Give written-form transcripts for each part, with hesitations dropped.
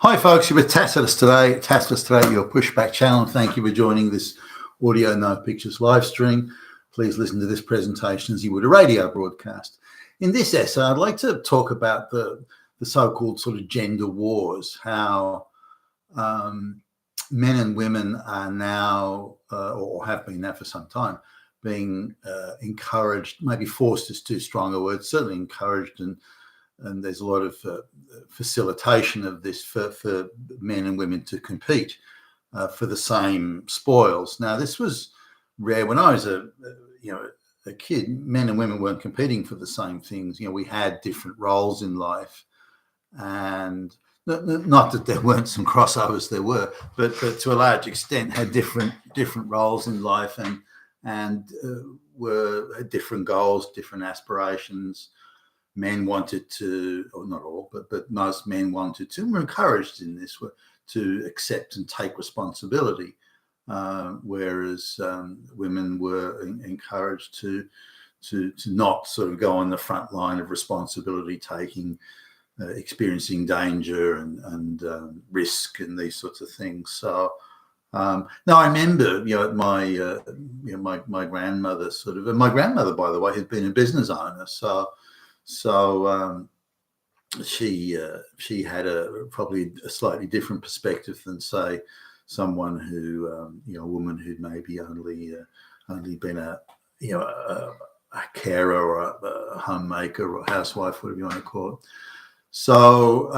Hi folks, you're with Tacitus today, your pushback channel, and thank you for joining this audio no pictures live stream. Please listen to this presentation as you would a radio broadcast. In this essay, I'd like to talk about the so-called sort of gender wars, how men and women are now, or have been now for some time, being encouraged, maybe forced is too strong a word, certainly encouraged, and there's a lot of facilitation of this for men and women to compete for the same spoils. Now, this was rare when I was a kid. Men and women weren't competing for the same things. You know, we had different roles in life, and not that there weren't some crossovers. There were, but to a large extent had different roles in life, and were different goals, different aspirations. Men wanted to, or not all, but most men wanted to, and were encouraged in this, to accept and take responsibility, whereas women were encouraged to not sort of go on the front line of responsibility taking, experiencing danger and risk and these sorts of things. So now I remember, my grandmother and my grandmother, by the way, had been a business owner, so she had probably a slightly different perspective than, say, someone who a woman who'd maybe only been a carer or a homemaker or housewife, whatever you want to call it. So,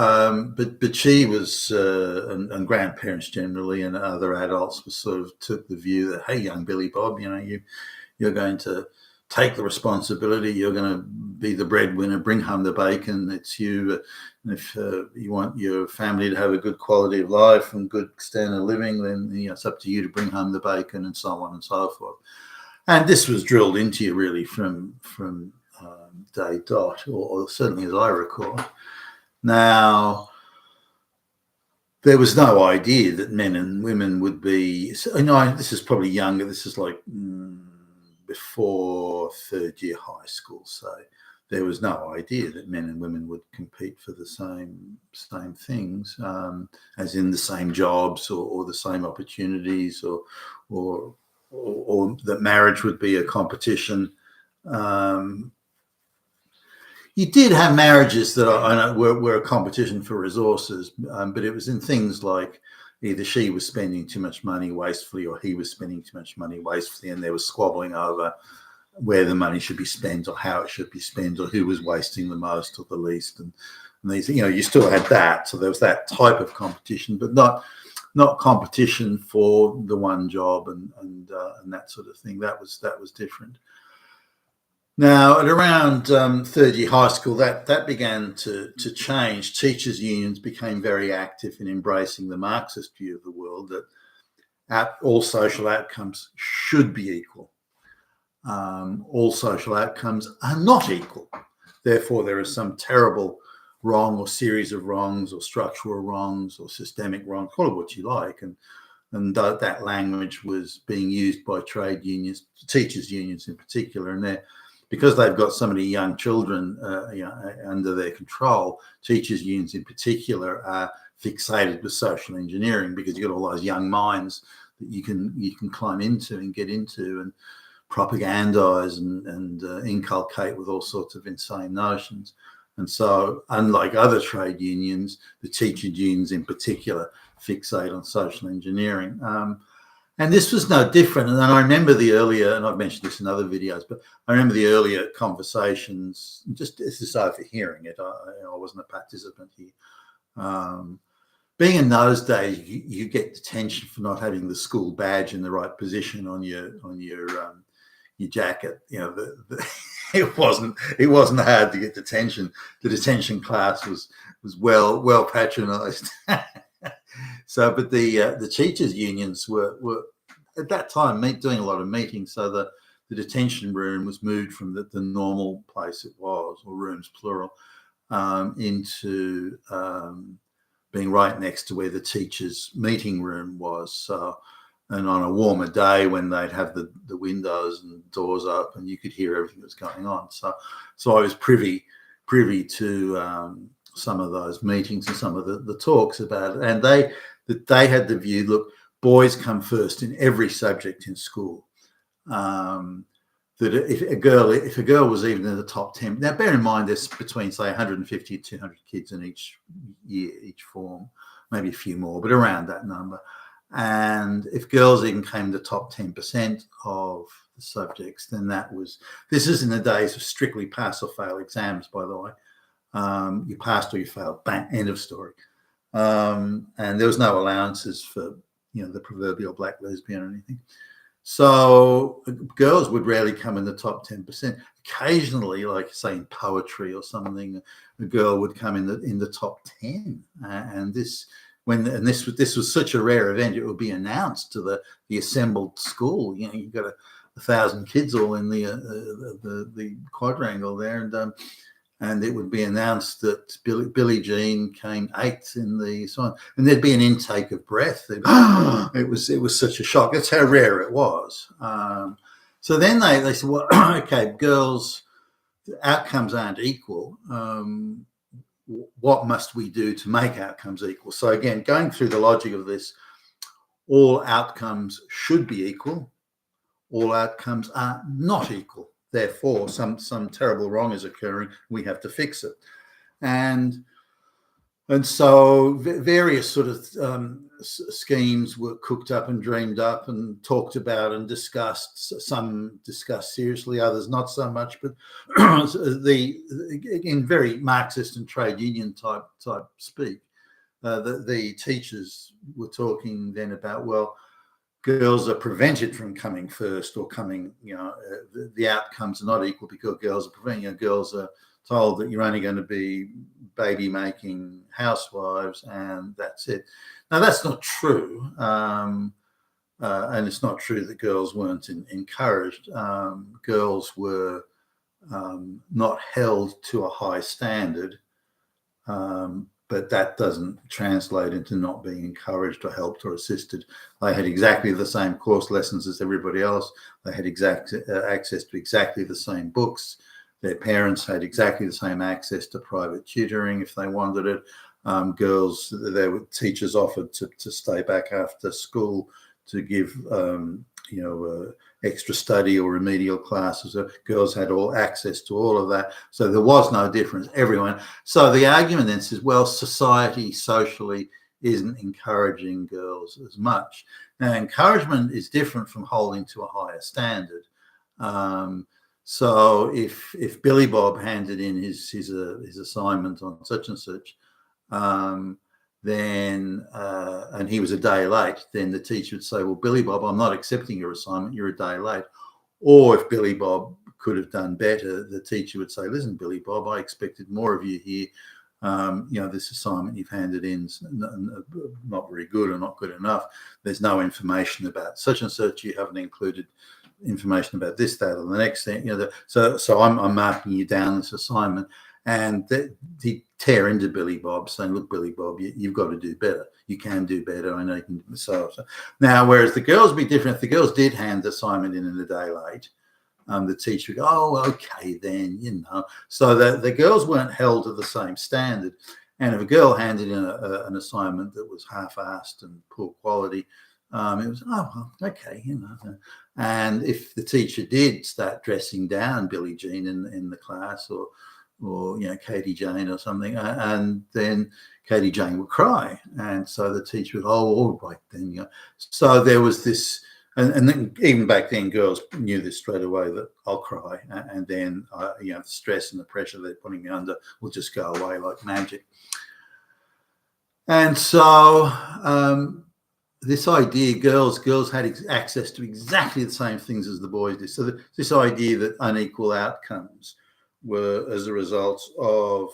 but she was, and grandparents generally and other adults took the view that, hey, young Billy Bob, you're going to take the responsibility. You're going to be the breadwinner, bring home the bacon. It's you. And if you want your family to have a good quality of life and good standard of living, then it's up to you to bring home the bacon, and so on and so forth. And this was drilled into you really from day dot, or certainly as I recall. Now, there was no idea that men and women would be. This is probably younger. This is like before third year high school, so there was no idea that men and women would compete for the same things, as in the same jobs or the same opportunities, or that marriage would be a competition. You did have marriages that I know were a competition for resources, but it was in things like either she was spending too much money wastefully or he was spending too much money wastefully, and there was squabbling over where the money should be spent or how it should be spent or who was wasting the most or the least. And these, you still had that. So there was that type of competition, but not competition for the one job and that sort of thing. That was different. Now, at around third year high school, that began to change. Teachers' unions became very active in embracing the Marxist view of the world, that all social outcomes should be equal. All social outcomes are not equal. Therefore, there is some terrible wrong or series of wrongs or structural wrongs or systemic wrongs, call it what you like. And that language was being used by trade unions, teachers' unions in particular, and because they've got so many young children under their control, teachers' unions in particular are fixated with social engineering, because you've got all those young minds that you can climb into and get into and propagandize and inculcate with all sorts of insane notions. And so, unlike other trade unions, the teachers' unions in particular fixate on social engineering. And this was no different. And then I remember the earlier, and I've mentioned this in other videos, but I remember the earlier conversations, just this is overhearing it. I wasn't a participant here. Being in those days, you get detention for not having the school badge in the right position on your jacket. It wasn't hard to get detention. The detention class was well patronized. So, but the teachers' unions were at that time doing a lot of meetings. So the detention room was moved from the normal place it was, or rooms plural, into being right next to where the teachers' meeting room was. So, and on a warmer day when they'd have the windows and doors open, you could hear everything that was going on. So I was privy to some of those meetings and some of the talks about it, and they had the view, look, boys come first in every subject in school. That if a girl was even in the top 10, now bear in mind there's between say 150 and 200 kids in each year, each form, maybe a few more, but around that number. And if girls even came in the top 10% of the subjects, then this is in the days of strictly pass or fail exams, by the way. You passed or you failed, bang, end of story. And there was no allowances for, the proverbial black lesbian or anything. So girls would rarely come in the top 10%. Occasionally, like say in poetry or something, a girl would come in the top 10. And this was such a rare event, it would be announced to the assembled school. You've got 1,000 kids all in the quadrangle there, and it would be announced that Billie Jean came 8th in the song, and there'd be an intake of breath. It was such a shock. That's how rare it was. So then they said, well, okay, girls, the outcomes aren't equal. What must we do to make outcomes equal? So again, going through the logic of this, all outcomes should be equal. All outcomes are not equal. Therefore, some terrible wrong is occurring. We have to fix it, and so various sort of schemes were cooked up and dreamed up and talked about and discussed. Some discussed seriously, others not so much. But in very Marxist and trade union type speak, the teachers were talking then about, well, girls are prevented from coming first or coming, the outcomes are not equal because girls are prevented. Girls are told that you're only going to be baby making housewives and that's it. Now, that's not true. And it's not true that girls weren't encouraged. Girls were not held to a high standard. But that doesn't translate into not being encouraged or helped or assisted. They had exactly the same course lessons as everybody else. They had access to exactly the same books. Their parents had exactly the same access to private tutoring if they wanted it. Girls, teachers offered to stay back after school to give extra study or remedial classes. Girls had all access to all of that. So there was no difference, everyone. So the argument then says, well, society socially isn't encouraging girls as much. Now, encouragement is different from holding to a higher standard. So if Billy Bob handed in his assignment on such and such, then and he was a day late, then the teacher would say, well, Billy Bob, I'm not accepting your assignment, you're a day late. Or if Billy Bob could have done better, the teacher would say, listen, Billy Bob, I expected more of you here. This assignment you've handed in is not very good or not good enough. There's no information about such and such. You haven't included information about this, that, or the next thing. So I'm marking you down this assignment. And he'd tear into Billy Bob saying, look, Billy Bob, you've got to do better. You can do better. I know you can. So now, whereas the girls would be different. If the girls did hand the assignment in a day late, the teacher would go, oh, okay, then, So the girls weren't held to the same standard. And if a girl handed in an assignment that was half-assed and poor quality, it was, oh, well, okay, And if the teacher did start dressing down Billie Jean in the class or Katie Jane or something, and then Katie Jane would cry, and so the teacher would, oh, all right then, So there was this, and then even back then, girls knew this straight away, that I'll cry, and then the stress and the pressure they're putting me under will just go away like magic. And so this idea, girls had access to exactly the same things as the boys did. So this idea that unequal outcomes were as a result of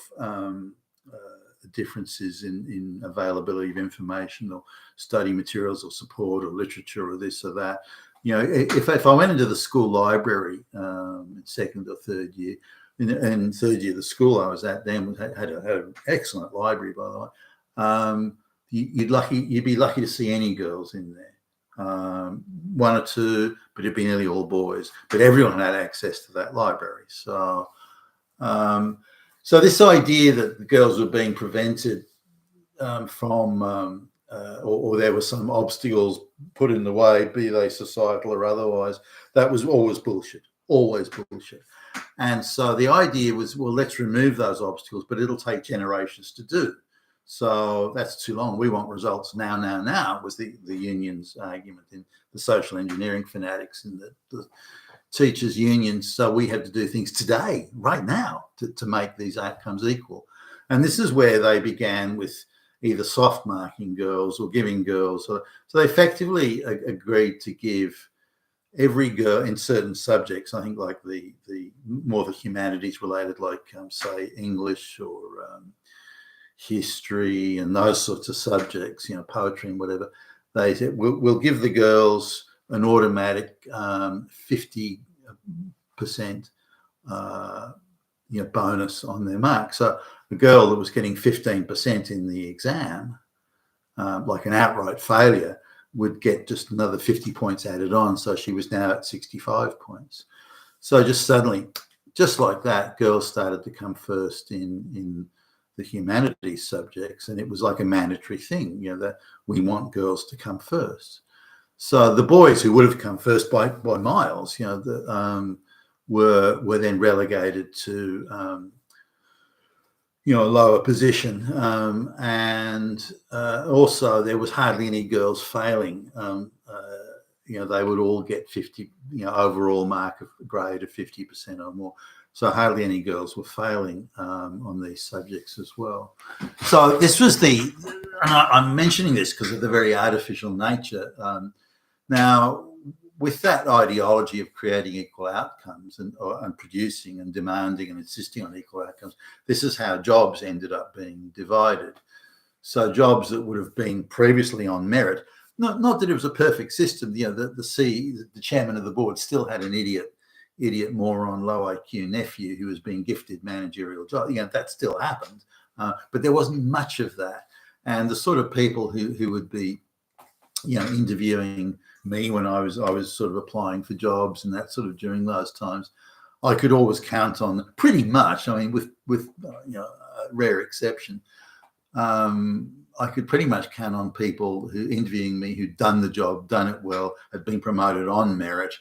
differences in availability of information or study materials or support or literature or this or that. If I went into the school library in second or third year, in third year, the school I was at then had an excellent library, by the way. You'd be lucky to see any girls in there. One or two, but it'd be nearly all boys. But everyone had access to that library. So So this idea that the girls were being prevented or there were some obstacles put in the way, be they societal or otherwise, that was always bullshit, always bullshit. And so the idea was, well, let's remove those obstacles, but it'll take generations to do. So that's too long. We want results now, was the union's argument in the social engineering fanatics and the teachers' unions. So we have to do things today, right now, to make these outcomes equal. And this is where they began with either soft marking girls or giving girls. So they effectively agreed to give every girl in certain subjects, I think like the more the humanities related, like say English or history and those sorts of subjects, poetry and whatever, they said, we'll give the girls an automatic 50% bonus on their mark. So a girl that was getting 15% in the exam, like an outright failure, would get just another 50 points added on. So she was now at 65 points. So just suddenly, just like that, girls started to come first in the humanities subjects. And it was like a mandatory thing, that we want girls to come first. So the boys who would have come first by miles, were then relegated to a lower position, and also there was hardly any girls failing. They would all get 50, overall mark of grade of 50% or more. So hardly any girls were failing on these subjects as well. So this was and I'm mentioning this because of the very artificial nature. Now, with that ideology of creating equal outcomes and producing and demanding and insisting on equal outcomes, this is how jobs ended up being divided. So jobs that would have been previously on merit, not that it was a perfect system. The chairman of the board still had an idiot moron, low IQ nephew who was being gifted managerial jobs. That still happened, but there wasn't much of that. And the sort of people who would be, interviewing me when I was sort of applying for jobs and that sort of during those times, I could always count on pretty much. I mean, with a rare exception, I could pretty much count on people who interviewing me who'd done the job, done it well, had been promoted on merit,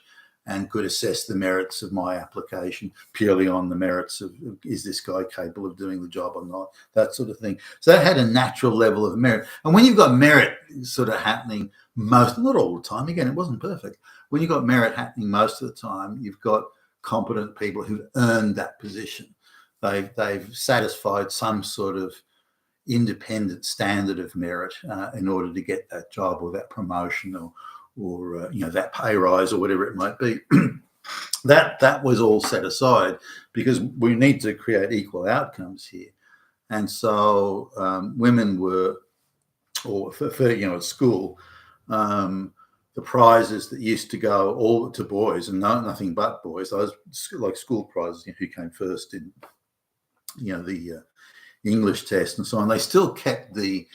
and could assess the merits of my application purely on the merits of, is this guy capable of doing the job or not, that sort of thing. So that had a natural level of merit. And when you've got merit sort of happening not all the time, again, it wasn't perfect. When you've got merit happening most of the time, you've got competent people who've earned that position. They've satisfied some sort of independent standard of merit in order to get that job or that promotion or that pay rise or whatever it might be. that was all set aside because we need to create equal outcomes here. And so women were, or for at school, the prizes that used to go all to boys and nothing but boys, those like school prizes, who came first in the English test and so on, they still kept the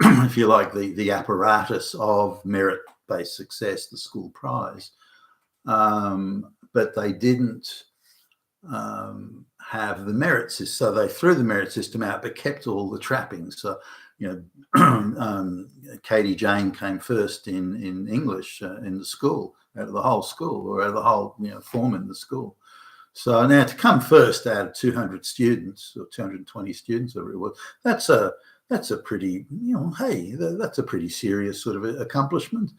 if you like the apparatus of merit-based success, the school prize, but they didn't have the merit system. So they threw the merit system out but kept all the trappings. So Katie Jane came first in English in the school, out of the whole school, or out of the whole form in the school. So now to come first out of 200 students or 220 students, whatever it was, that's a pretty, that's a pretty serious sort of accomplishment.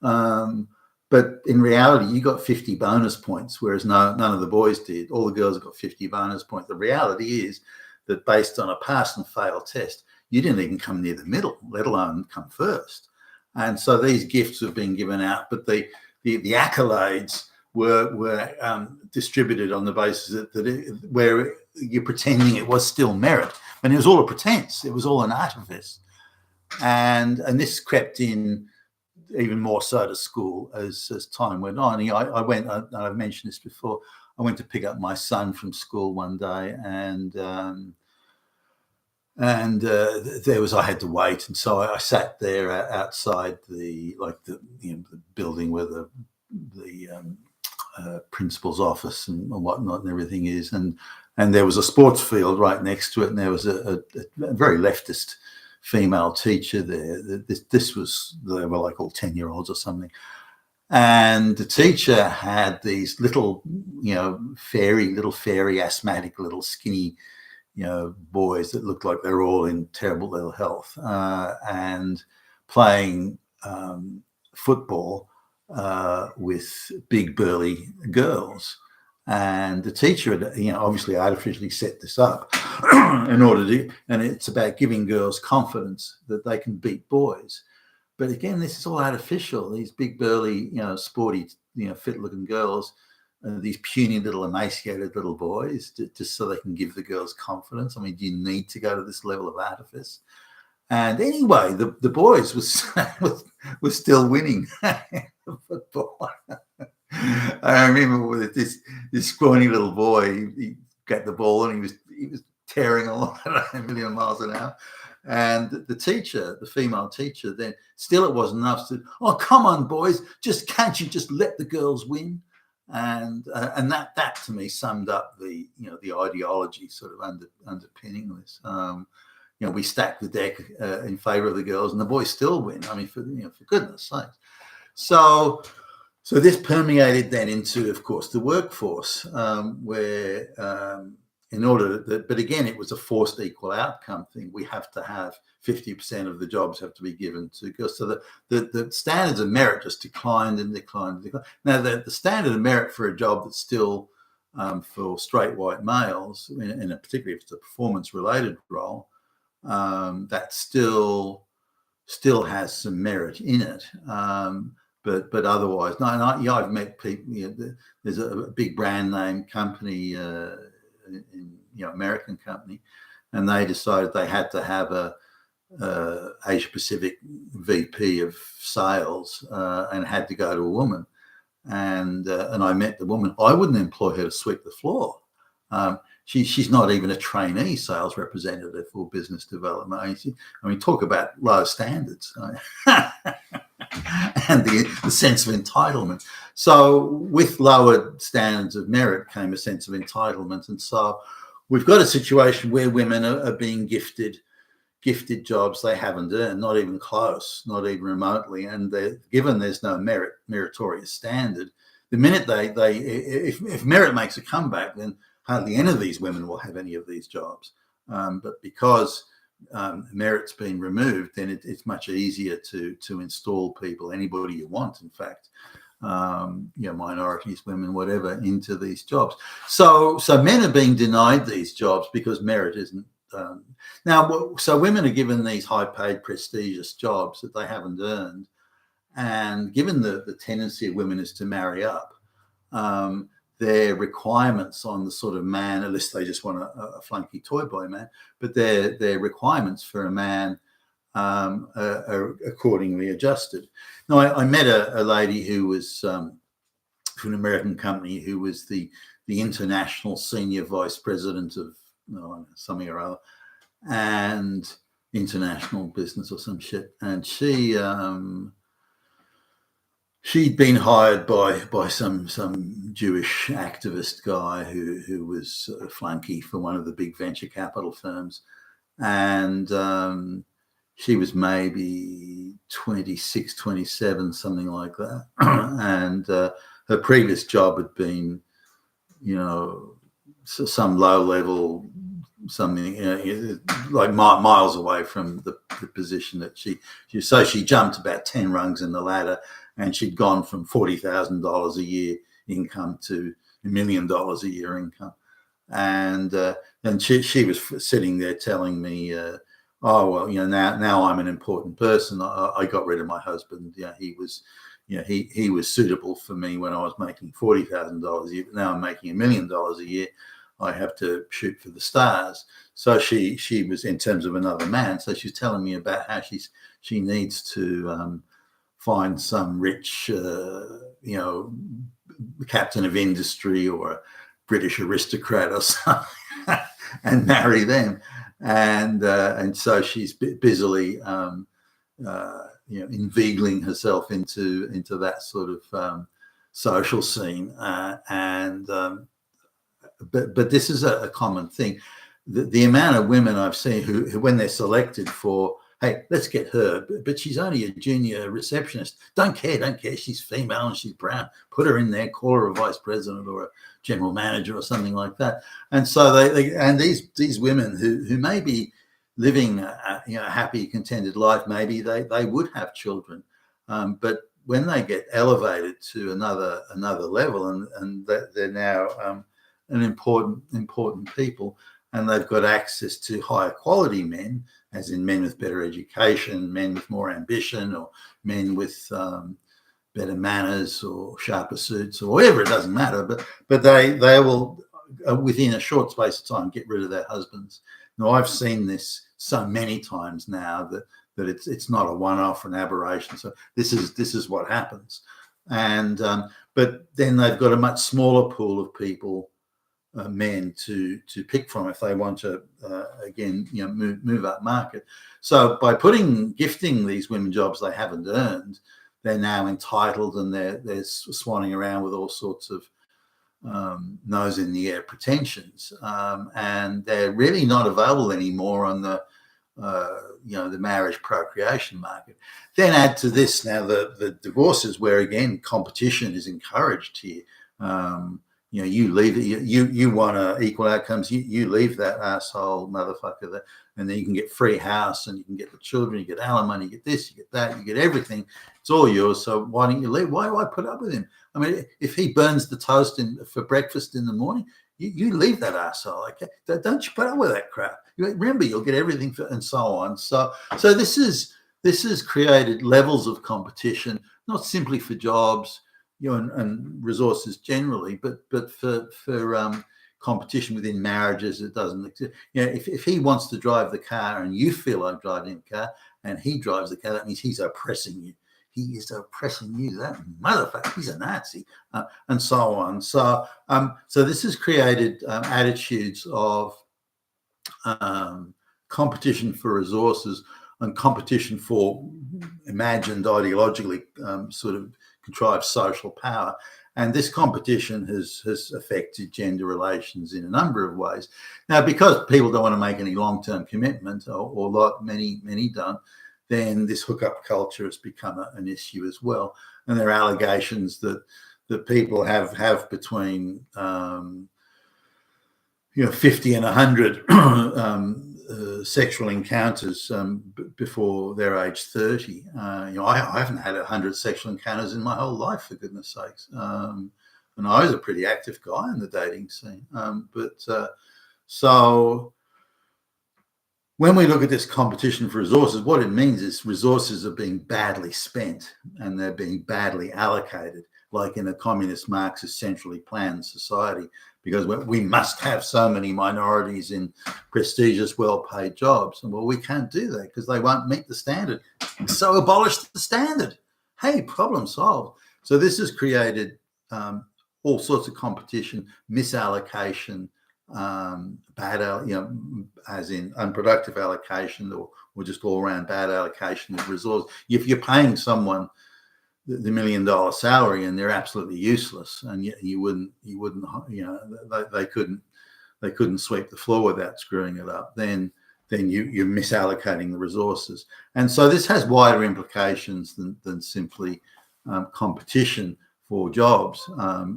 But in reality, you got 50 bonus points, whereas none of the boys did. All the girls got 50 bonus points. The reality is that based on a pass and fail test, you didn't even come near the middle, let alone come first. And so these gifts have been given out, but the accolades were distributed on the basis that where you're pretending it was still merit, and it was all a pretense. It was all an artifice, and this crept in even more so to school as time went on. I went. I've mentioned this before. I went to pick up my son from school one day, and I had to wait, and so I sat there outside the building where the principal's office and whatnot and everything is, and and there was a sports field right next to it, and there was a very leftist female teacher there. This was, they were like all 10-year-olds or something. And the teacher had these little, fairy asthmatic, little skinny, boys that looked like they were all in terrible ill health, and playing football with big burly girls. And the teacher had, obviously artificially set this up in order to, and it's about giving girls confidence that they can beat boys. But again, this is all artificial. These big burly, sporty, fit-looking girls, these puny little emaciated little boys, just so they can give the girls confidence. I mean, do you need to go to this level of artifice? And anyway, the boys was still winning football. I remember with this scrawny little boy, he got the ball and he was tearing along at 1 million miles an hour. And the teacher, the female teacher, then still it wasn't enough. Said, "Oh, come on, boys! Can't you just let the girls win?" And that to me summed up the the ideology sort of underpinning this. We stack the deck in favour of the girls, and the boys still win. I mean, for goodness sakes. So this permeated then into, of course, the workforce, where in order that, but again, it was a forced equal outcome thing. We have to have 50% of the jobs have to be given to girls. So the standards of merit just declined and declined and declined. Now, the standard of merit for a job that's still for straight white males, and particularly if it's a performance-related role, that still has some merit in it. But otherwise, no. I've met people. There's a big brand name company, American company, and they decided they had to have a Asia Pacific VP of sales, and had to go to a woman. And I met the woman. I wouldn't employ her to sweep the floor. She's not even a trainee sales representative for business development. I mean, talk about low standards. And the sense of entitlement. So with lower standards of merit came a sense of entitlement. And so we've got a situation where women are being gifted jobs they haven't earned, not even close, not even remotely. And given there's no meritorious standard, the minute if merit makes a comeback, then hardly any of these women will have any of these jobs. But because merit's been removed, then it's much easier to install people, anybody you want, in fact, minorities, women, whatever, into these jobs. So men are being denied these jobs because merit isn't. Now, so women are given these high-paid, prestigious jobs that they haven't earned, and given the tendency of women is to marry up, their requirements on the sort of man, unless they just want a flunky toy boy man, but their requirements for a man are accordingly adjusted. Now, I met a lady who was from an American company, who was the international senior vice president of something or other, and international business or some shit, and she'd been hired by some Jewish activist guy who was a flunky for one of the big venture capital firms, and she was maybe 26, 27, something like that, and her previous job had been, some low level, something like miles away from the position that she jumped about 10 rungs in the ladder. And she'd gone from $40,000 a year income to $1 million a year income. And she was sitting there telling me, oh, well, now I'm an important person. I got rid of my husband. He was suitable for me when I was making $40,000 a year, but now I'm making $1 million a year. I have to shoot for the stars. So she was, in terms of another man. So she's telling me about how she needs to find some rich, captain of industry or a British aristocrat or something, and marry them. And so she's busily, inveigling herself into that sort of social scene. but this is a common thing. The amount of women I've seen who when they're selected for, hey, let's get her, but she's only a junior receptionist. Don't care. She's female and she's brown. Put her in there, call her a vice president or a general manager or something like that. And so these women who may be living a happy, contented life, maybe they would have children, but when they get elevated to another level and they're now an important people, and they've got access to higher quality men, as in men with better education, men with more ambition, or men with better manners or sharper suits or whatever, it doesn't matter. But they will, within a short space of time, get rid of their husbands. Now, I've seen this so many times now that it's not a one-off, an aberration. So this is what happens. And but then they've got a much smaller pool of people, men to pick from if they want to again move up market. So by gifting these women jobs they haven't earned, they're now entitled, and they're swanning around with all sorts of nose in the air pretensions, and they're really not available anymore on the the marriage procreation market. Then add to this now the divorces, where again competition is encouraged here. You leave it. You want equal outcomes. You leave that asshole motherfucker there, and then you can get free house, and you can get the children, you get alimony, you get this, you get that, you get everything. It's all yours. So why don't you leave? Why do I put up with him? I mean, if he burns the toast for breakfast in the morning, you leave that asshole. Okay, don't you put up with that crap. Remember, you'll get everything and so on. So this has created levels of competition, not simply for jobs, and resources generally, but for competition within marriages. It doesn't exist. If he wants to drive the car and you feel like driving the car, and he drives the car, that means he's oppressing you. He is oppressing you. That motherfucker, he's a Nazi, and so on. So this has created attitudes of competition for resources and competition for imagined ideologically sort of contrived social power. And this competition has affected gender relations in a number of ways. Now, because people don't want to make any long-term commitment, or many don't, then this hookup culture has become an issue as well. And there are allegations that people have between 50 and 100 sexual encounters before they're age 30. I haven't had 100 sexual encounters in my whole life, for goodness sakes. And I was a pretty active guy in the dating scene. So when we look at this competition for resources, what it means is resources are being badly spent, and they're being badly allocated, like in a communist Marxist centrally planned society, because we must have so many minorities in prestigious, well-paid jobs. And well, we can't do that because they won't meet the standard. So abolish the standard. Hey, problem solved. So this has created all sorts of competition, misallocation, bad, as in unproductive allocation, or just all-around bad allocation of resources. If you're paying someone the $1 million salary and they're absolutely useless, and yet you wouldn't, they couldn't sweep the floor without screwing it up, then you're misallocating the resources. And so this has wider implications than simply competition for jobs.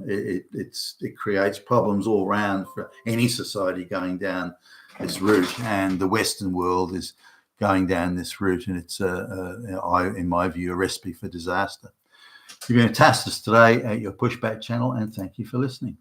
It creates problems all around for any society going down this route, and the Western world is going down this route, and it's in my view, a recipe for disaster. You've been a task today at your Pushback channel, and thank you for listening.